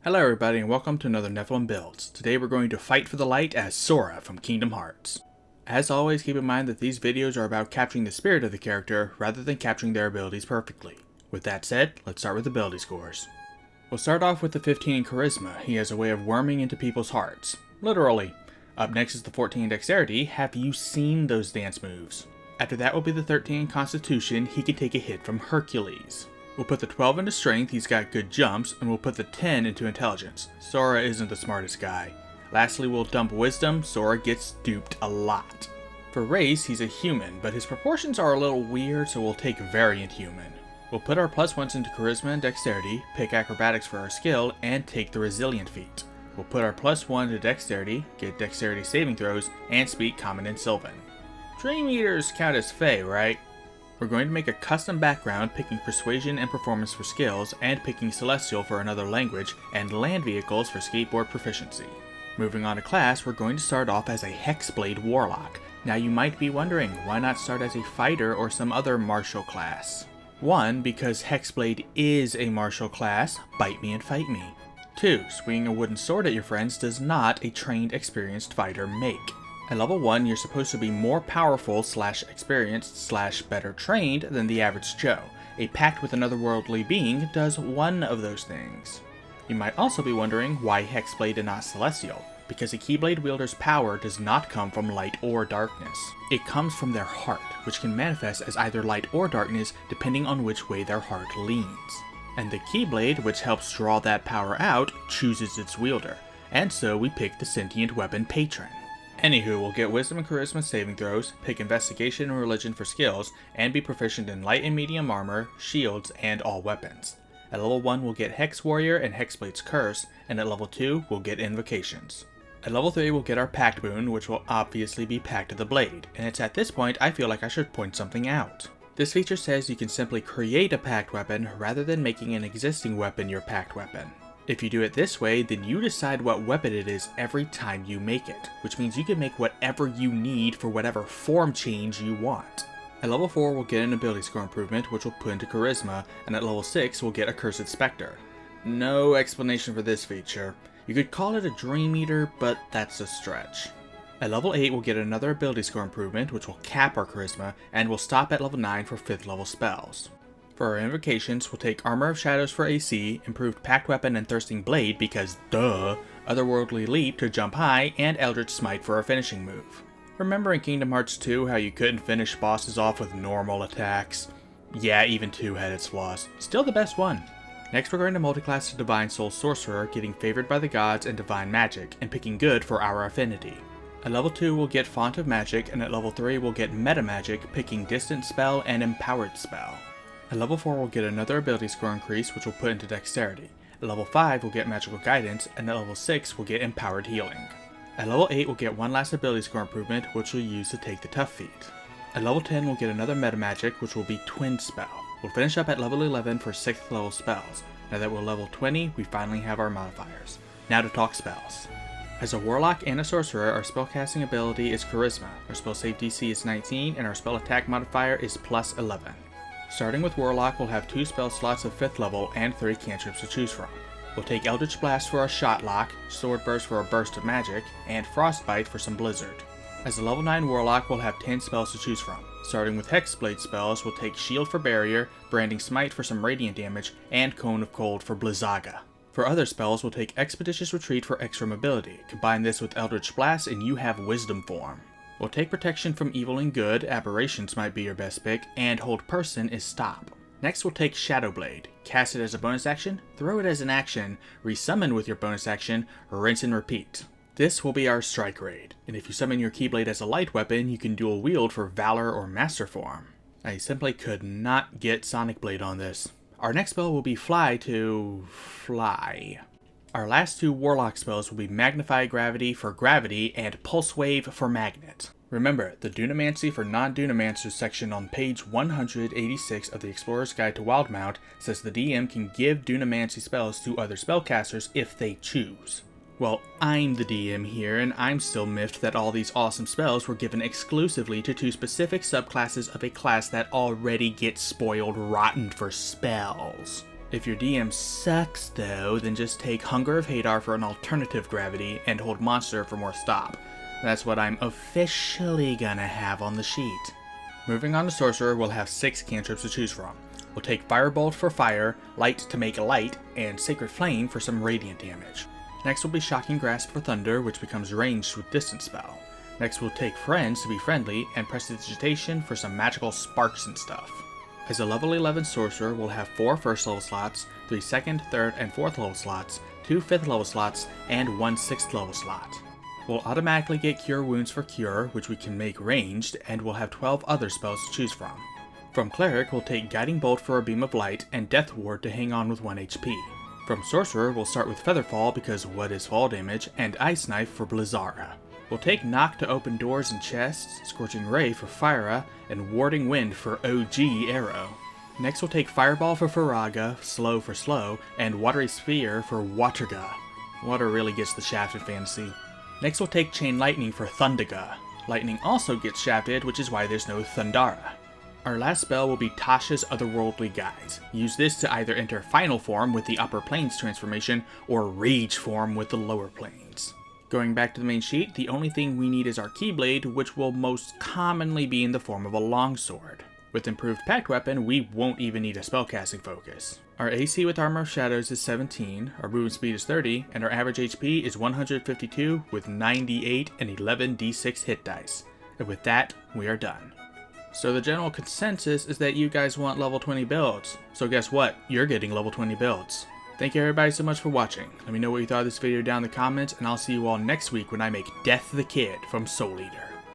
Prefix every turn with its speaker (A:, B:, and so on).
A: Hello everybody and welcome to another Nephilim Builds. Today we're going to fight for the light as Sora from Kingdom Hearts. As always, keep in mind that these videos are about capturing the spirit of the character rather than capturing their abilities perfectly. With that said, let's start with ability scores. We'll start off with the 15 in Charisma. He has a way of worming into people's hearts. Literally. Up next is the 14 in Dexterity. Have you seen those dance moves? After that will be the 13 in Constitution. He can take a hit from Hercules. We'll put the 12 into Strength, he's got good jumps, and we'll put the 10 into Intelligence. Sora isn't the smartest guy. Lastly, we'll dump Wisdom. Sora gets duped a lot. For Race, he's a human, but his proportions are a little weird, so we'll take Variant Human. We'll put our +1s into Charisma and Dexterity, pick Acrobatics for our skill, and take the Resilient feat. We'll put our +1 to Dexterity, get Dexterity saving throws, and speak Common and Sylvan. Dream Eaters count as Fae, right? We're going to make a custom background, picking Persuasion and Performance for skills, and picking Celestial for another language, and Land Vehicles for skateboard proficiency. Moving on to class, we're going to start off as a Hexblade Warlock. Now you might be wondering, why not start as a fighter or some other martial class? 1, because Hexblade is a martial class, bite me and fight me. 2, swinging a wooden sword at your friends does not a trained, experienced fighter make. At level 1, you're supposed to be more powerful / experienced / better trained than the average Joe. A pact with another worldly being does one of those things. You might also be wondering why Hexblade and not Celestial, because a Keyblade wielder's power does not come from light or darkness. It comes from their heart, which can manifest as either light or darkness depending on which way their heart leans. And the Keyblade, which helps draw that power out, chooses its wielder, and so we pick the sentient weapon Patron. Anywho, we'll get Wisdom and Charisma saving throws, pick Investigation and Religion for skills, and be proficient in light and medium armor, shields, and all weapons. At level 1, we'll get Hex Warrior and Hexblade's Curse, and at level 2, we'll get Invocations. At level 3, we'll get our Pact Boon, which will obviously be Pact of the Blade, and it's at this point I feel like I should point something out. This feature says you can simply create a Pact weapon rather than making an existing weapon your Pact weapon. If you do it this way, then you decide what weapon it is every time you make it, which means you can make whatever you need for whatever form change you want. At level 4, we'll get an ability score improvement, which we'll put into Charisma, and at level 6, we'll get a Cursed Spectre. No explanation for this feature. You could call it a Dream Eater, but that's a stretch. At level 8, we'll get another ability score improvement, which will cap our Charisma, and we'll stop at level 9 for 5th level spells. For our Invocations, we'll take Armor of Shadows for AC, Improved Pact Weapon and Thirsting Blade because duh, Otherworldly Leap to jump high, and Eldritch Smite for our finishing move. Remember in Kingdom Hearts 2 how you couldn't finish bosses off with normal attacks? Yeah, even 2 had its flaws. Still the best one. Next we're going to multiclass to Divine Soul Sorcerer, getting Favored by the Gods and Divine Magic, and picking Good for our affinity. At level 2 we'll get Font of Magic, and at level 3 we'll get Meta Magic, picking Distant Spell and Empowered Spell. At level 4 we'll get another ability score increase, which we'll put into Dexterity. At level 5 we'll get Magical Guidance, and at level 6 we'll get Empowered Healing. At level 8 we'll get one last ability score improvement, which we'll use to take the Tough feat. At level 10 we'll get another Meta Magic, which will be Twin Spell. We'll finish up at level 11 for 6th level spells. Now that we're level 20, we finally have our modifiers. Now to talk spells. As a Warlock and a Sorcerer, our spellcasting ability is Charisma, our spell save DC is 19, and our spell attack modifier is +11. Starting with Warlock, we'll have 2 spell slots of 5th level and 3 cantrips to choose from. We'll take Eldritch Blast for our Shot Lock, Sword Burst for a Burst of Magic, and Frostbite for some Blizzard. As a level 9 Warlock, we'll have 10 spells to choose from. Starting with Hexblade spells, we'll take Shield for Barrier, Branding Smite for some Radiant damage, and Cone of Cold for Blizzaga. For other spells, we'll take Expeditious Retreat for extra mobility. Combine this with Eldritch Blast and you have Wisdom form. We'll take Protection from Evil and Good, Aberrations might be your best pick, and Hold Person is Stop. Next we'll take Shadow Blade, cast it as a bonus action, throw it as an action, resummon with your bonus action, rinse and repeat. This will be our Strike Raid, and if you summon your Keyblade as a light weapon, you can dual wield for Valor or Master form. I simply could not get Sonic Blade on this. Our next spell will be Fly to fly. Our last 2 Warlock spells will be Magnify Gravity for Gravity and Pulse Wave for Magnet. Remember, the Dunamancy for Non-Dunamancers section on page 186 of the Explorer's Guide to Wildmount says the DM can give Dunamancy spells to other spellcasters if they choose. Well, I'm the DM here, and I'm still miffed that all these awesome spells were given exclusively to 2 specific subclasses of a class that already gets spoiled rotten for spells. If your DM sucks though, then just take Hunger of Hadar for an alternative gravity and hold Monster for more stop. That's what I'm officially gonna have on the sheet. Moving on to Sorcerer, we'll have 6 cantrips to choose from. We'll take Firebolt for fire, Light to make light, and Sacred Flame for some radiant damage. Next will be Shocking Grasp for thunder, which becomes ranged with distance spell. Next we'll take Friends to be friendly, and Prestidigitation for some magical sparks and stuff. As a level 11 sorcerer, we'll have 4 first level slots, 3 second, third, and fourth level slots, 2 fifth level slots, and 1 sixth level slot. We'll automatically get Cure Wounds for Cure, which we can make ranged, and we'll have 12 other spells to choose from. From Cleric, we'll take Guiding Bolt for a Beam of Light, and Death Ward to hang on with 1 HP. From Sorcerer, we'll start with Featherfall because what is fall damage, and Ice Knife for Blizzara. We'll take Knock to open doors and chests, Scorching Ray for Fyra, and Warding Wind for OG Arrow. Next we'll take Fireball for Faraga, Slow for Slow, and Watery Sphere for Waterga. Water really gets the shaft in fantasy. Next we'll take Chain Lightning for Thundaga. Lightning also gets shafted, which is why there's no Thundara. Our last spell will be Tasha's Otherworldly Guise. Use this to either enter Final Form with the Upper Planes transformation, or Rage Form with the Lower Planes. Going back to the main sheet, the only thing we need is our Keyblade, which will most commonly be in the form of a longsword. With improved Pact Weapon, we won't even need a spellcasting focus. Our AC with Armor of Shadows is 17, our movement speed is 30, and our average HP is 152 with 98 and 11 d6 hit dice. And with that, we are done. So the general consensus is that you guys want level 20 builds. So guess what? You're getting level 20 builds. Thank you everybody so much for watching. Let me know what you thought of this video down in the comments, and I'll see you all next week when I make Death the Kid from Soul Eater.